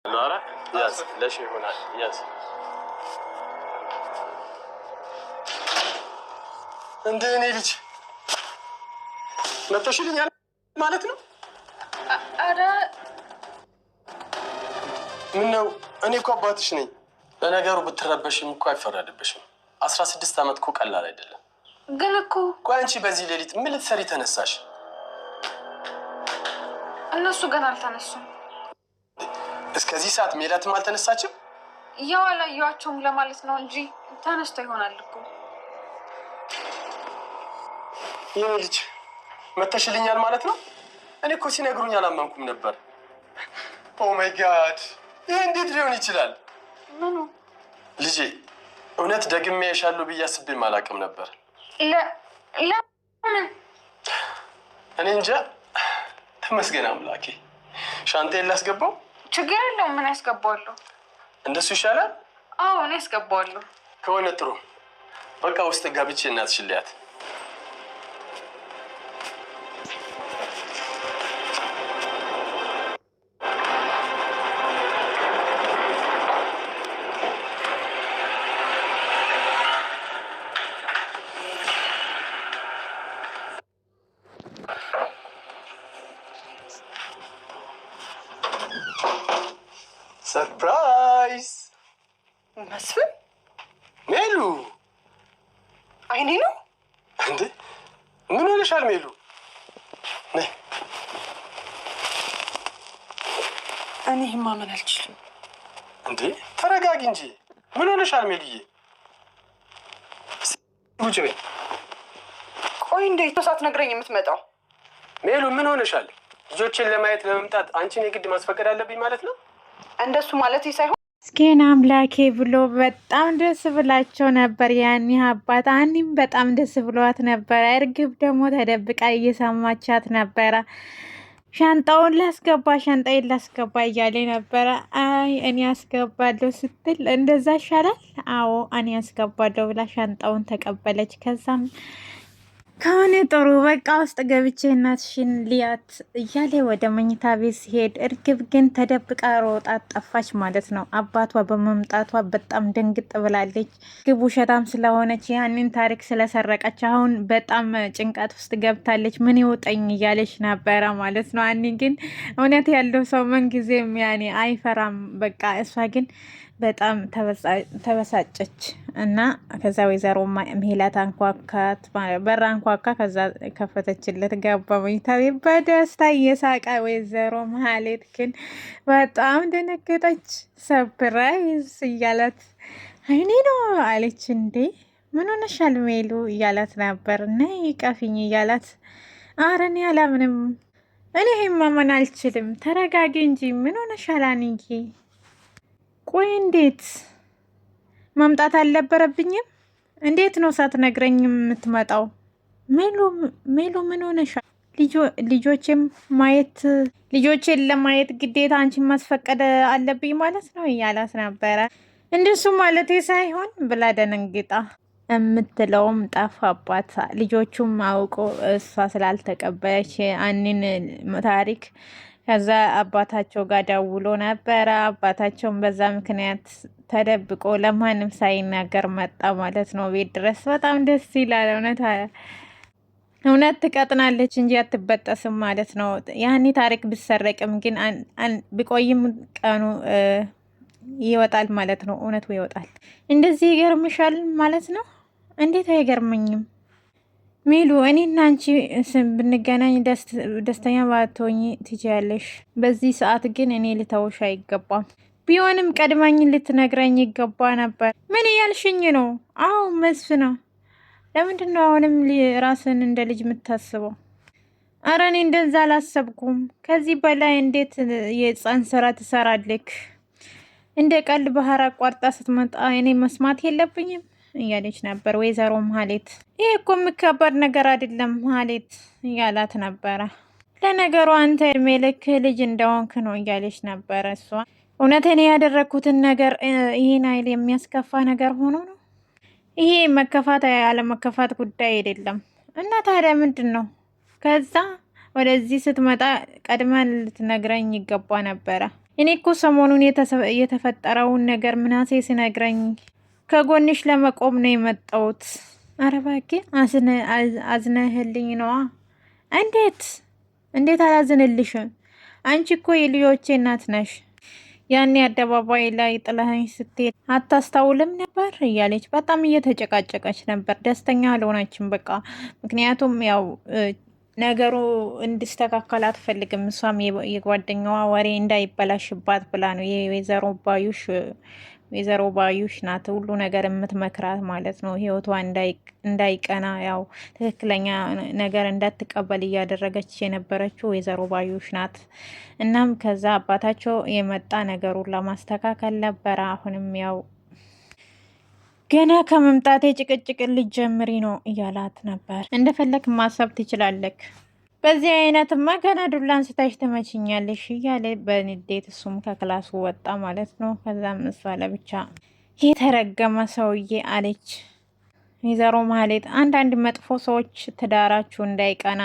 نارا ياس ليش هنا ياس እንደኔ ልጅ መጥተሽልኛል ማለት ነው። አረ ምን ነው እኔ እኮ አባትሽ ነኝ። ለነገሩ ብትረበሽም እኮ አይፈረድብሽም። 16 ዓመት እኮ ቀላል አይደለም። ግን እኮ ቆይ አንቺ በዚህ ሌሊት ምን ልትሰሪ ተነሳሽ? እነሱ ገና አልተነሱም። እስከዚህ ሰዓት ሜላትም አልተነሳችም? ያው አላየኋቸውም ለማለት ነው እንጂ ተነስተው ይሆናል እኮ። የኔ ልጅ መጥተሽልኛል ማለት ነው። እኔ እኮ ሲነግሩኝ አላመንኩም ነበር። ኦ ማይ ጋድ ይሄ እንዴት ሊሆን ይችላል? ምኑ ልጄ እውነት ደግሜ ያሻለሁ ብዬ አስቤም አላውቅም ነበር። ለምን እኔ እንጃ። ተመስገን አምላኬ። ሻንጣዬን ላስገባው? ችግር የለውም። ምን ያስገባዋለሁ? እንደሱ ይሻላል? አዎ እኔ ያስገባዋለሁ። ከሆነ ጥሩ። በቃ ውስጥ ገብቼ እናትሽን ልያት። ሰርፕራይዝ መስፍን ሜሉ አይኔ ነው እንዴ? ምን ሆነሻል ሜሉ? ነይ። እኔ ማመን አልችልም። እንዴ ተረጋጊ እንጂ። ምን ሆነሻል ሜሉዬ? ቁጭ በይ። ቆይ እንዴት ነው ሳትነግረኝ የምትመጣው? ሜሉ ምን ሆነሻል? ልጆችን ለማየት ለመምጣት አንቺን የግድ ማስፈቀድ አለብኝ ማለት ነው? እንደሱ ማለት ሳይሆን እስኪን አምላኬ ብሎ በጣም ደስ ብላቸው ነበር። ያኔ አባት አኒም በጣም ደስ ብሏት ነበረ። እርግብ ደግሞ ተደብቃ እየሰማቻት ነበረ። ሻንጣውን ላስገባ ሻንጣዬን ላስገባ እያለ ነበረ። አይ እኔ ያስገባለሁ ስትል እንደዛ ይሻላል። አዎ እኔ ያስገባለሁ ብላ ሻንጣውን ተቀበለች። ከዛም ከሆነ ጥሩ በቃ ውስጥ ገብቼ እናትሽን ልያት እያለ ወደ መኝታ ቤት ሲሄድ እርግብ ግን ተደብቃ ሮጣ ጠፋች ማለት ነው። አባቷ በመምጣቷ በጣም ደንግጥ ብላለች። እርግብ ውሸታም ስለሆነች ያንን ታሪክ ስለሰረቀች አሁን በጣም ጭንቀት ውስጥ ገብታለች። ምን ይውጠኝ እያለች ነበረ ማለት ነው። አኒ ግን እውነት ያለው ሰው ምንጊዜም ያኔ አይፈራም። በቃ እሷ ግን በጣም ተበሳጨች እና ከዛ ወይዘሮ ሜላት አንኳኳት። በራ አንኳኳ። ከዛ ከፈተችለት። ገባ መኝታ ቤት በደስታ እየሳቀ። ወይዘሮ ማህሌት ግን በጣም ደነገጠች። ሰፕራይዝ እያላት አይኔ ነው አለች። እንዴ ምን ሆነሻል ሜሉ እያላት ነበር። ነይ ቀፊኝ እያላት ኧረ እኔ አላምንም፣ እኔ ማመን አልችልም፣ ተረጋጊ እንጂ ምን ሆነሻል አንዬ? ቆይ እንዴት መምጣት አልነበረብኝም? እንዴት ነው ሳትነግረኝ የምትመጣው? ሜሉ ምን ሆነሻል? ልጆቼን ለማየት ግዴታ አንቺን ማስፈቀድ አለብኝ ማለት ነው እያላት ነበረ። እንደሱ ማለቴ ሳይሆን ብላ ደነግጣ የምትለውም ጠፋባት። ልጆቹም አውቆ እሷ ስላልተቀበለች አንን ታሪክ ከዛ አባታቸው ጋር ደውሎ ነበረ። አባታቸውን በዛ ምክንያት ተደብቆ ለማንም ሳይናገር መጣ ማለት ነው ቤት ድረስ። በጣም ደስ ይላል። እውነት ትቀጥናለች እንጂ አትበጠስም ማለት ነው። ያኔ ታሪክ ብሰረቅም ግን ቢቆይም ቀኑ ይወጣል ማለት ነው። እውነቱ ይወጣል። እንደዚህ ይገርምሻል ማለት ነው? እንዴት አይገርመኝም? ሜሉ እኔና አንቺ ብንገናኝ ደስተኛ ባትሆኚ ትችያለሽ። በዚህ ሰዓት ግን እኔ ልተውሽ አይገባም። ቢሆንም ቀድማኝ ልትነግረኝ ይገባ ነበር። ምን እያልሽኝ ነው? አዎ መስፍን ነው። ለምንድን ነው አሁንም ራስን እንደ ልጅ የምታስበው? አረ እኔ እንደዛ አላሰብኩም። ከዚህ በላይ እንዴት የህፃን ስራ ትሰራለክ? እንደ ቀልድ ባህር አቋርጣ ስትመጣ እኔ መስማት የለብኝም እያለች ነበር ወይዘሮ ማህሌት። ይሄ እኮ የሚከበር ነገር አይደለም ማህሌት እያላት ነበረ። ለነገሩ አንተ እድሜ ልክ ልጅ እንደሆንክ ነው እያለች ነበረ እሷ። እውነትን ያደረግኩትን ነገር ይህን አይል የሚያስከፋ ነገር ሆኖ ነው? ይሄ መከፋት ያለመከፋት ጉዳይ አይደለም። እና ታዲያ ምንድን ነው? ከዛ ወደዚህ ስትመጣ ቀድመን ልትነግረኝ ይገባ ነበረ። እኔ እኮ ሰሞኑን የተፈጠረውን ነገር ምናሴ ሲነግረኝ ከጎንሽ ለመቆም ነው የመጣሁት። ኧረ እባክህ አዝነህልኝ ነዋ። እንዴት እንዴት አላዝንልሽም? አንቺ እኮ የልጆቼ እናት ነሽ። ያኔ አደባባይ ላይ ጥለኸኝ ስትሄድ አታስታውልም ነበር እያለች በጣም እየተጨቃጨቀች ነበር። ደስተኛ አልሆነችም። በቃ ምክንያቱም ያው ነገሩ እንዲስተካከል አትፈልግም። እሷም የጓደኛዋ ወሬ እንዳይበላሽባት ብላ ነው። ወይዘሮ ባዩሽ ናት ሁሉ ነገር የምትመክራት ማለት ነው። ህይወቷ እንዳይቀና ያው ትክክለኛ ነገር እንዳትቀበል እያደረገች የነበረችው ወይዘሮ ባዩሽ ናት። እናም ከዛ አባታቸው የመጣ ነገሩን ለማስተካከል ነበረ። አሁንም ያው ገና ከመምጣቴ ጭቅጭቅ ልትጀምሪ ነው እያላት ነበር። እንደፈለግ ማሰብ ትችላለክ፣ በዚህ አይነትማ ገና ዱላ አንስታሽ ትመችኛለሽ እያለ በንዴት እሱም ከክላሱ ወጣ ማለት ነው። ከዛም እሷ ለብቻ የተረገመ ሰውዬ አለች ወይዘሮ ማህሌት። አንዳንድ መጥፎ ሰዎች ትዳራችሁ እንዳይቀና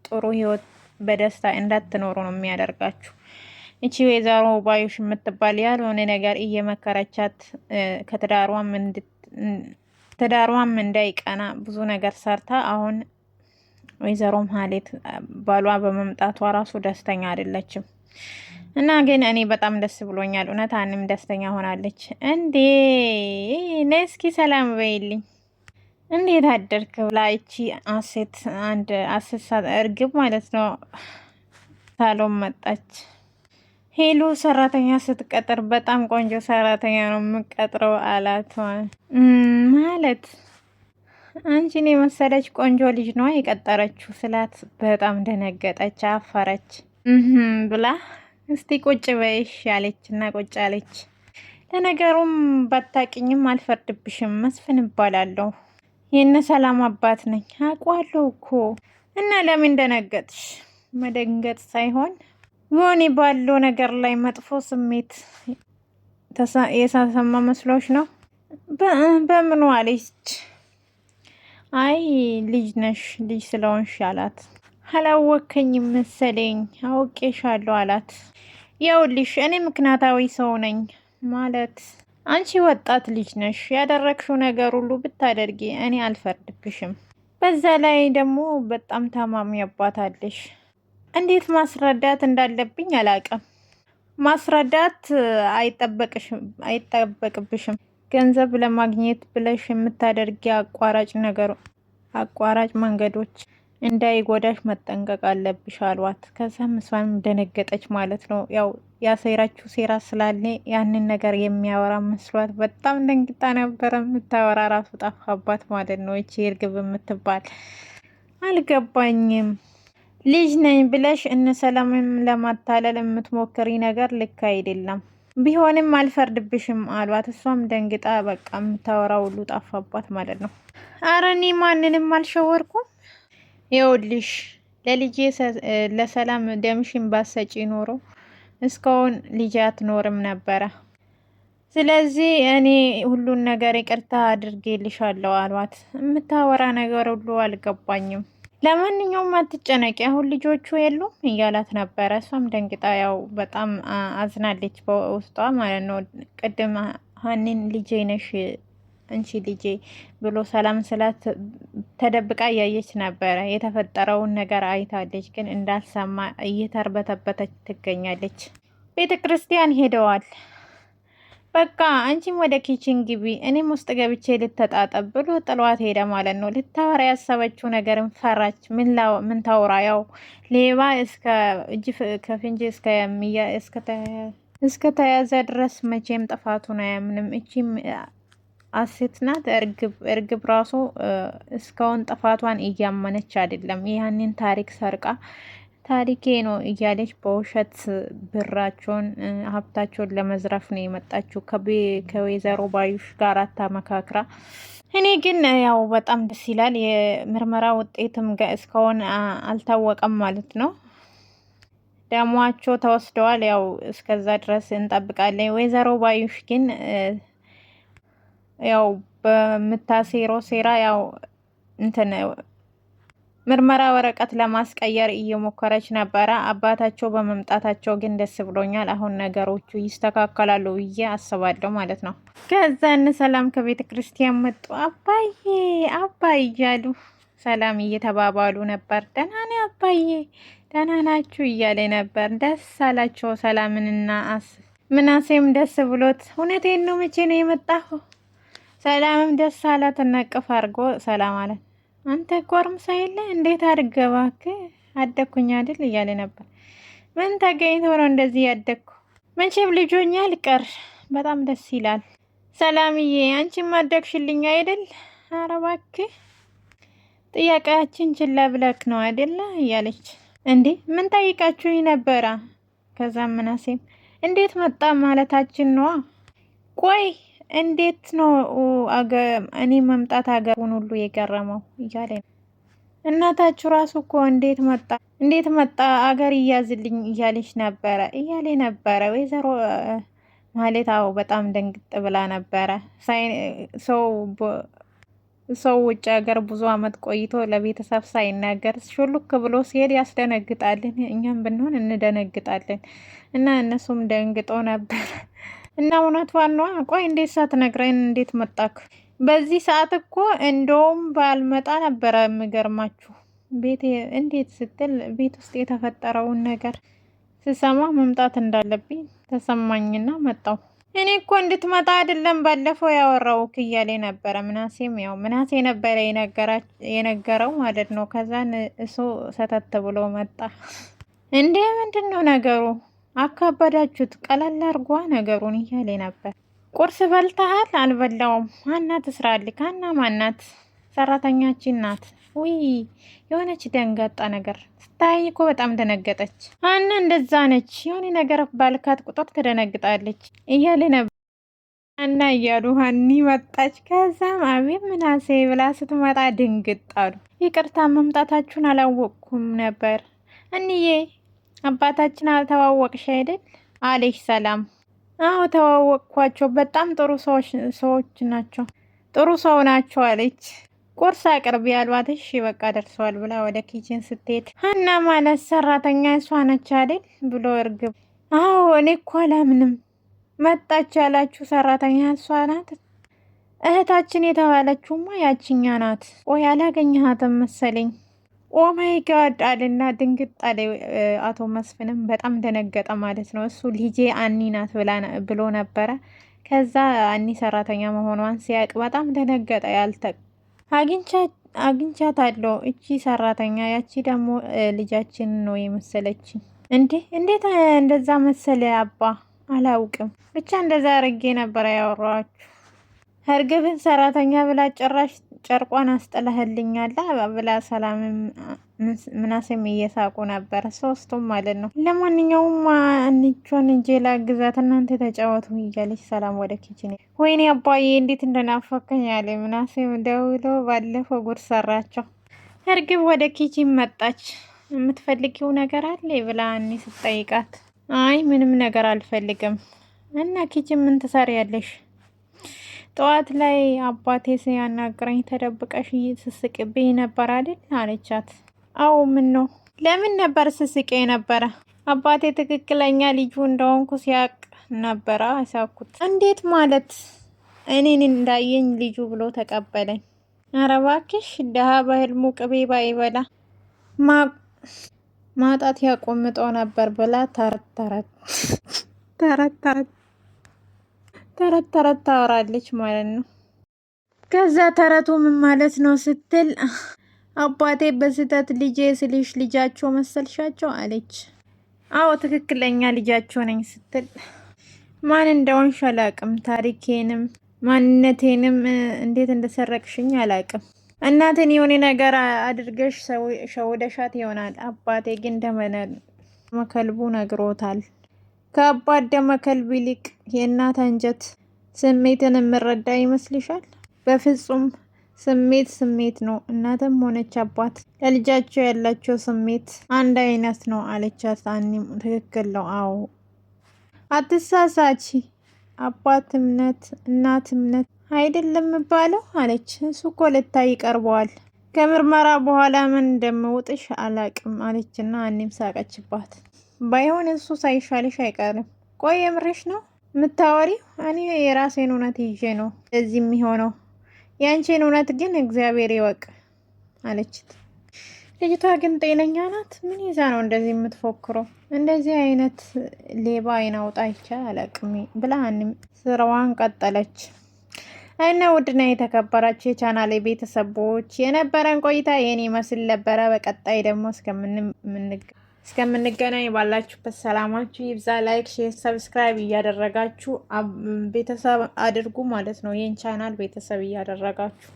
ጥሩ ህይወት በደስታ እንዳትኖሩ ነው የሚያደርጋችሁ። እቺ ወይዘሮ ባዩሽ የምትባል ያልሆነ ነገር እየመከረቻት ትዳሯም እንዳይቀና ብዙ ነገር ሰርታ አሁን ወይዘሮ ማህሌት ባሏ በመምጣቷ ራሱ ደስተኛ አይደለችም። እና ግን እኔ በጣም ደስ ብሎኛል። እውነት አንም ደስተኛ ሆናለች። እንዴ ነይ እስኪ ሰላም በይልኝ፣ እንዴት አደርክ ብላ እቺ አሴት እርግብ ማለት ነው ሳሎን መጣች። ሄሉ ሰራተኛ ስትቀጥር በጣም ቆንጆ ሰራተኛ ነው የምቀጥረው አላት። ማለት አንቺን የመሰለች ቆንጆ ልጅ ነው የቀጠረችው ስላት በጣም ደነገጠች፣ አፈረች ብላ እስቲ ቁጭ በይሽ ያለችና ቁጭ አለች። ለነገሩም ባታቂኝም አልፈርድብሽም፣ መስፍን እባላለሁ፣ የነ ሰላም አባት ነኝ። አውቃለሁ እኮ። እና ለምን ደነገጥሽ? መደንገጥ ሳይሆን የሆነ ባለው ነገር ላይ መጥፎ ስሜት የሳሰማ መስሎሽ ነው? በምኑ አለች። አይ ልጅ ነሽ፣ ልጅ ስለሆንሽ አላት። አላወከኝም መሰለኝ፣ አውቄሻለሁ አላት። ይኸውልሽ እኔ ምክንያታዊ ሰው ነኝ ማለት አንቺ ወጣት ልጅ ነሽ፣ ያደረግሽው ነገር ሁሉ ብታደርጊ እኔ አልፈርድብሽም። በዛ ላይ ደግሞ በጣም ታማሚ አባት አለሽ። እንዴት ማስረዳት እንዳለብኝ አላውቅም። ማስረዳት አይጠበቅብሽም። ገንዘብ ለማግኘት ብለሽ የምታደርጊ አቋራጭ መንገዶች እንዳይጎዳሽ መጠንቀቅ አለብሽ አሏት። ከዛም እሷም ደነገጠች ማለት ነው። ያው ያሴራችሁ ሴራ ስላለ ያንን ነገር የሚያወራ መስሏት በጣም ደንግጣ ነበረ። የምታወራ ራሱ ጠፋባት ማለት ነው። እቺ እርግብ የምትባል አልገባኝም። ልጅ ነኝ ብለሽ እነ ሰላምም ለማታለል የምትሞክሪ ነገር ልክ አይደለም። ቢሆንም አልፈርድብሽም አሏት። እሷም ደንግጣ በቃ የምታወራ ሁሉ ጠፋባት ማለት ነው። አረ እኔ ማንንም አልሸወርኩም። ይኸውልሽ ለልጄ ለሰላም ደምሽን ባሰጪ ኖሮ እስካሁን ልጅ አትኖርም ነበረ። ስለዚህ እኔ ሁሉን ነገር ይቅርታ አድርጌልሻለሁ አሏት። የምታወራ ነገር ሁሉ አልገባኝም። ለማንኛውም አትጨነቂ፣ አሁን ልጆቹ የሉም እያላት ነበረ። እሷም ደንግጣ ያው በጣም አዝናለች በውስጧ ማለት ነው። ቅድም ሀኒን ልጄ ነሽ አንቺ ልጄ ብሎ ሰላም ስላት ተደብቃ እያየች ነበረ። የተፈጠረውን ነገር አይታለች፣ ግን እንዳልሰማ እየተርበተበተች ትገኛለች። ቤተ ክርስቲያን ሄደዋል። በቃ አንቺም ወደ ኪችን ግቢ፣ እኔም ውስጥ ገብቼ ልተጣጠብ ብሎ ጥሏት ሄደ ማለት ነው። ልታወራ ያሰበችው ነገርን ፈራች። ምን ታውራ? ያው ሌባ እስከ እጅ ከፍንጅ እስከ ተያዘ ድረስ መቼም ጥፋቱን አያምንም። እቺም አሴት ናት እርግብ ራሱ እስካሁን ጥፋቷን እያመነች አይደለም። ያንን ታሪክ ሰርቃ ታሪኬ ነው እያለች በውሸት ብራቸውን ሀብታቸውን ለመዝረፍ ነው የመጣችው ከወይዘሮ ባዩሽ ጋር አታመካክራ። እኔ ግን ያው በጣም ደስ ይላል። የምርመራ ውጤትም እስካሁን አልታወቀም ማለት ነው። ደሟቸው ተወስደዋል። ያው እስከዛ ድረስ እንጠብቃለን። ወይዘሮ ባዩሽ ግን ያው በምታሴረው ሴራ ያው እንትን ምርመራ ወረቀት ለማስቀየር እየሞከረች ነበረ። አባታቸው በመምጣታቸው ግን ደስ ብሎኛል። አሁን ነገሮቹ ይስተካከላሉ ብዬ አስባለሁ ማለት ነው። ከዛ እነ ሰላም ከቤተ ክርስቲያን መጡ። አባዬ አባዬ እያሉ ሰላም እየተባባሉ ነበር። ደህና ነኝ አባዬ ደህና ናችሁ እያለ ነበር። ደስ አላቸው ሰላምንና ምናሴም ደስ ብሎት እውነቴን ነው መቼ ነው የመጣሁ? ሰላምም ደስ አላት። ነቅፍ አድርጎ ሰላም አላት። አንተ ጎርምሳ የለ እንዴት አድርገህ እባክህ አደኩኝ አይደል እያለ ነበር። ምን ተገኝቶ ነው እንደዚህ ያደኩ? መቼም ልጆኛ ልቀር በጣም ደስ ይላል። ሰላምዬ አንቺም አደግሽልኝ አይደል? ኧረ እባክህ ጥያቄያችን ችላ ብለክ ነው አይደለ እያለች እንዴ ምን ጠይቃችሁኝ ነበረ? ከዛም ምናሴም እንዴት መጣ ማለታችን ነዋ። ቆይ እንዴት ነው እኔ መምጣት ሀገሩን ሁሉ የገረመው እያለ ነው። እናታችሁ ራሱ እኮ እንዴት መጣ አገር እያዝልኝ እያለች ነበረ እያለ ነበረ። ወይዘሮ ማለት አዎ በጣም ደንግጥ ብላ ነበረ። ሰው ውጭ ሀገር ብዙ አመት ቆይቶ ለቤተሰብ ሳይናገር ሹልክ ብሎ ሲሄድ ያስደነግጣልን። እኛም ብንሆን እንደነግጣለን እና እነሱም ደንግጦ ነበር። እና እውነቷን ነዋ። ቆይ እንዴት ሳትነግረን እንዴት መጣክ? በዚህ ሰዓት እኮ እንደውም ባልመጣ ነበረ የሚገርማችሁ። ቤት እንዴት ስትል ቤት ውስጥ የተፈጠረውን ነገር ስሰማ መምጣት እንዳለብኝ ተሰማኝና መጣው። እኔ እኮ እንድትመጣ አይደለም ባለፈው ያወራውክ እያለ ነበረ። ምናሴም ያው ምናሴ ነበረ የነገረው ማለት ነው። ከዛን እሱ ሰተት ብሎ መጣ። እንዴ ምንድን ነው ነገሩ? አካበዳችሁት፣ ቀለል አርጓ ነገሩን እያለ ነበር። ቁርስ በልተሃል? አልበላውም። ሀና ትስራልክ። ሀና ማናት? ሰራተኛችን ናት። ውይ የሆነች ደንጋጣ ነገር ስታየኝ እኮ በጣም ደነገጠች። ሀና እንደዛ ነች። የሆነ ነገር ባልካት ቁጥር ትደነግጣለች እያለ ነበር። ሀና እያሉ ሀኒ መጣች። ከዛም አቤት ምናሴ ብላ ስትመጣ ድንግጥ አሉ። ይቅርታ መምጣታችሁን አላወቅኩም ነበር እንዬ አባታችን አልተዋወቅሽ አይደል አለሽ ሰላም። አዎ ተዋወቅኳቸው፣ በጣም ጥሩ ሰዎች ናቸው፣ ጥሩ ሰው ናቸው አለች። ቁርስ አቅርቢ ያሏት እሺ በቃ ደርሰዋል ብላ ወደ ኪችን ስትሄድ ሀና ማለት ሰራተኛ እሷ ነች አይደል ብሎ እርግብ አዎ እኔ እኮ አላምንም መጣች ያላችሁ ሰራተኛ እሷ ናት? እህታችን የተባለችውማ ያችኛ ናት። ቆይ አላገኘሃትም መሰለኝ። ኦ ማይ ጋድ አለና ድንግጥ አለ። አቶ መስፍንም በጣም ደነገጠ ማለት ነው። እሱ ልጄ አኒ ናት ብሎ ነበረ። ከዛ አኒ ሰራተኛ መሆኗን ሲያቅ በጣም ደነገጠ። አግኝቻታለሁ እቺ ሰራተኛ፣ ያቺ ደግሞ ልጃችን ነው የመሰለች። እንዴት እንደዛ መሰለ አባ? አላውቅም ብቻ እንደዛ አርጌ ነበረ ያወራችሁ። እርግብን ሰራተኛ ብላ ጭራሽ ጨርቋን አስጠላህልኛላ ብላ ሰላምም ምናሴም እየሳቁ ነበር፣ ሶስቱም ማለት ነው። ለማንኛውም አንቺን እንጀላ ግዛት እናንተ ተጫወቱ እያለች ሰላም ወደ ኪችን ወይኔ አባዬ እንዴት እንደናፈቀኝ ያለ ምናሴም ደውሎ ባለፈው ጉድ ሰራቸው። እርግብ ወደ ኪችን መጣች። የምትፈልጊው ነገር አለ ብላ እኔ ስጠይቃት አይ ምንም ነገር አልፈልግም። እና ኪችን ምን ትሰሪያለሽ? ጠዋት ላይ አባቴ ሲያናግረኝ ተደብቀሽ ስስቅብኝ ነበር አይደል አለቻት። አዎ ምን ነው? ለምን ነበር ስስቄ ነበረ? አባቴ ትክክለኛ ልጁ እንደሆንኩ ሲያቅ ነበረ አሳኩት። እንዴት ማለት? እኔን እንዳየኝ ልጁ ብሎ ተቀበለኝ። ኧረ እባክሽ ደሃ በህልሙ ቅቤ ባይበላ ማጣት ያቆምጠው ነበር ብላ ተረት ታወራለች ማለት ነው። ከዛ ተረቱ ምን ማለት ነው ስትል አባቴ በስህተት ልጄ ስልሽ ልጃቸው መሰልሻቸው አለች። አዎ ትክክለኛ ልጃቸው ነኝ ስትል ማን እንደሆንሽ አላቅም፣ ታሪኬንም ማንነቴንም እንዴት እንደሰረቅሽኝ አላቅም። እናትን የሆነ ነገር አድርገሽ ሸውደሻት ይሆናል። አባቴ ግን ደመከልቡ ነግሮታል። ከአባት ደመከልብ ይልቅ የእናት አንጀት ስሜትን የምረዳ ይመስልሻል? በፍጹም ስሜት ነው። እናትም ሆነች አባት ለልጃቸው ያላቸው ስሜት አንድ አይነት ነው አለቻት። አኒም ትክክል ነው። አዎ አትሳሳች፣ አባት እምነት እናት እምነት አይደለም የሚባለው አለች። እሱ እኮ ልታይ ይቀርበዋል። ከምርመራ በኋላ ምን እንደምውጥሽ አላቅም አለችና አኒም ሳቀችባት። ባይሆን እሱ ሳይሻልሽ አይቀርም። ቆይ የምርሽ ነው የምታወሪው? እኔ የራሴን እውነት ይዤ ነው እዚህ የሚሆነው። ያንቺን እውነት ግን እግዚአብሔር ይወቅ አለችት። ልጅቷ ግን ጤነኛ ናት? ምን ይዛ ነው እንደዚህ የምትፎክረው? እንደዚህ አይነት ሌባ አይናውጣ ይቻል አላቅም ብላ አኒም ስራዋን ቀጠለች። እና ውድና የተከበራችሁ የቻናሌ ቤተሰቦች የነበረን ቆይታ የኔ መስል ነበረ። በቀጣይ ደግሞ እስከምንገናኝ ባላችሁበት ሰላማችሁ ይብዛ። ላይክ፣ ሼር፣ ሰብስክራይብ እያደረጋችሁ ቤተሰብ አድርጉ ማለት ነው። ይህን ቻናል ቤተሰብ እያደረጋችሁ